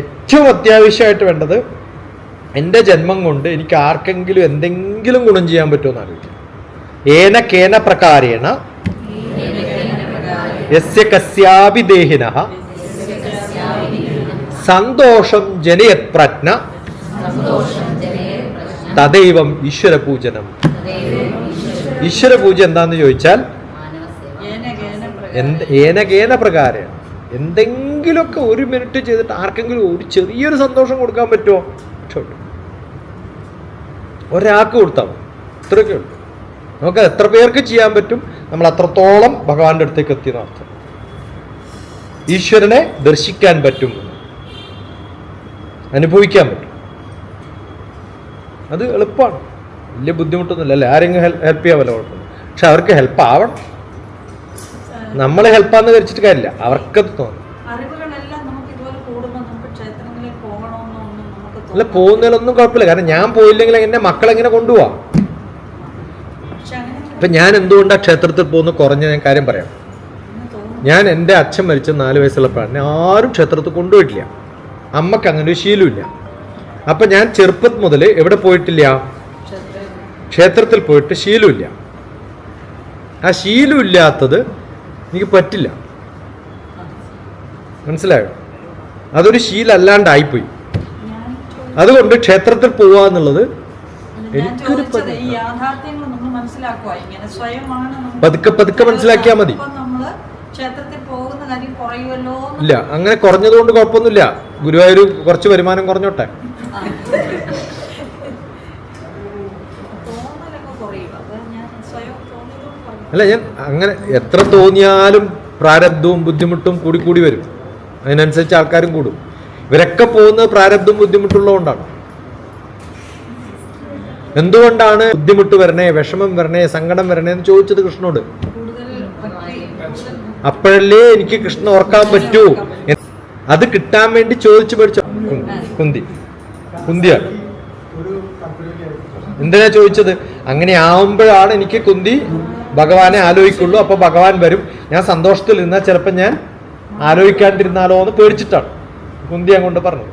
ഏറ്റവും അത്യാവശ്യമായിട്ട് വേണ്ടത് എൻ്റെ ജന്മം കൊണ്ട് എനിക്ക് ആർക്കെങ്കിലും എന്തെങ്കിലും ഗുണം ചെയ്യാൻ പറ്റുമെന്ന് അറിയില്ല. ഏന കേന പ്രകാരേണ യസ്യ കസ്യാപി ദേഹിനഃ സന്തോഷം ജനയത് പ്രജ്ഞ തദൈവം ഈശ്വരപൂജനം. ഈശ്വരപൂജ എന്താന്ന് ചോദിച്ചാൽ ഏനകേന പ്രകാരം എന്തെങ്കിലുമൊക്കെ ഒരു മിനിറ്റ് ചെയ്തിട്ട് ആർക്കെങ്കിലും ഒരു ചെറിയൊരു സന്തോഷം കൊടുക്കാൻ പറ്റുമോ? ഒരാൾക്ക് കൊടുത്താൽ ഇത്രയൊക്കെ ഉള്ളൂ. നമുക്ക് എത്ര പേർക്ക് ചെയ്യാൻ പറ്റും, നമ്മൾ അത്രത്തോളം ഭഗവാന്റെ അടുത്തേക്ക് എത്തിയെന്ന് അർത്ഥം. ഈശ്വരനെ ദർശിക്കാൻ പറ്റും, അനുഭവിക്കാൻ പറ്റും. അത് എളുപ്പമാണ്, വലിയ ബുദ്ധിമുട്ടൊന്നുമില്ല. അല്ലേ, ആരെങ്കിലും ഹെൽപ്പ് ചെയ്യാൻ വല്ല കുഴപ്പമില്ല. പക്ഷെ അവർക്ക് ഹെൽപ്പ് ആവണം. നമ്മൾ ഹെൽപ്പാന്ന് ധരിച്ചിട്ട് കാര്യമില്ല, അവർക്കത് തോന്നും. അല്ല, പോകുന്നതിലൊന്നും കുഴപ്പമില്ല. കാരണം ഞാൻ പോയില്ലെങ്കിൽ എന്നെ മക്കളെങ്ങനെ കൊണ്ടുപോവാം? ഇപ്പൊ ഞാൻ എന്തുകൊണ്ടാണ് ക്ഷേത്രത്തിൽ പോകുന്ന കുറഞ്ഞ ഞാൻ കാര്യം പറയാം. ഞാൻ എൻ്റെ അച്ഛൻ മരിച്ച 4 വയസ്സുള്ളപ്പോഴാണ് ആരും ക്ഷേത്രത്തിൽ കൊണ്ടുപോയിട്ടില്ല. അമ്മക്ക് അങ്ങനെ ഒരു ശീലമില്ല. അപ്പൊ ഞാൻ ചെറുപ്പത്തിൽ മുതൽ എവിടെ പോയിട്ടില്ല? ക്ഷേത്രത്തിൽ പോയിട്ട് ശീലമില്ല. ആ ശീലമില്ലാത്തത് എനിക്ക് പറ്റില്ല. മനസ്സിലായോ? അതൊരു ശീലല്ലാണ്ടായിപ്പോയി. അതുകൊണ്ട് ക്ഷേത്രത്തിൽ പോവുക എന്നുള്ളത് എനിക്കൊരു പതുക്കെ പതുക്കെ മനസ്സിലാക്കിയാൽ മതി. ഇല്ല, അങ്ങനെ കുറഞ്ഞതുകൊണ്ട് കുഴപ്പമൊന്നുമില്ല. ഗുരുവായൂർ കുറച്ച് വരുമാനം കുറഞ്ഞോട്ടെ. അല്ല, ഞാൻ അങ്ങനെ എത്ര തോന്നിയാലും പ്രാരബ്ധവും ബുദ്ധിമുട്ടും കൂടി കൂടി വരും. അതിനനുസരിച്ച് ആൾക്കാരും കൂടും. ഇവരൊക്കെ പോകുന്നത് പ്രാരബ്ധവും ബുദ്ധിമുട്ടുള്ളതുകൊണ്ടാണ്. എന്തുകൊണ്ടാണ് ബുദ്ധിമുട്ട് വരണേ, വിഷമം വരണേ, സങ്കടം വരണേ എന്ന് ചോദിച്ചത് കൃഷ്ണനോട്. അപ്പോഴല്ലേ എനിക്ക് കൃഷ്ണ ഓർക്കാൻ പറ്റൂ. അത് കിട്ടാൻ വേണ്ടി ചോദിച്ചു പഠിച്ചു കുന്തിയാണ്. എന്തിനാ ചോദിച്ചത്? അങ്ങനെ ആവുമ്പോഴാണ് എനിക്ക് കുന്തി ഭഗവാനെ ആലോചിക്കുള്ളൂ. അപ്പൊ ഭഗവാൻ വരും. ഞാൻ സന്തോഷത്തിൽ ഇരുന്നാൽ ചിലപ്പോൾ ഞാൻ ആലോചിക്കാണ്ടിരുന്നാലോ എന്ന് പേടിച്ചിട്ടാണ് കുന്തി അങ്ങോട്ട് പറഞ്ഞത്.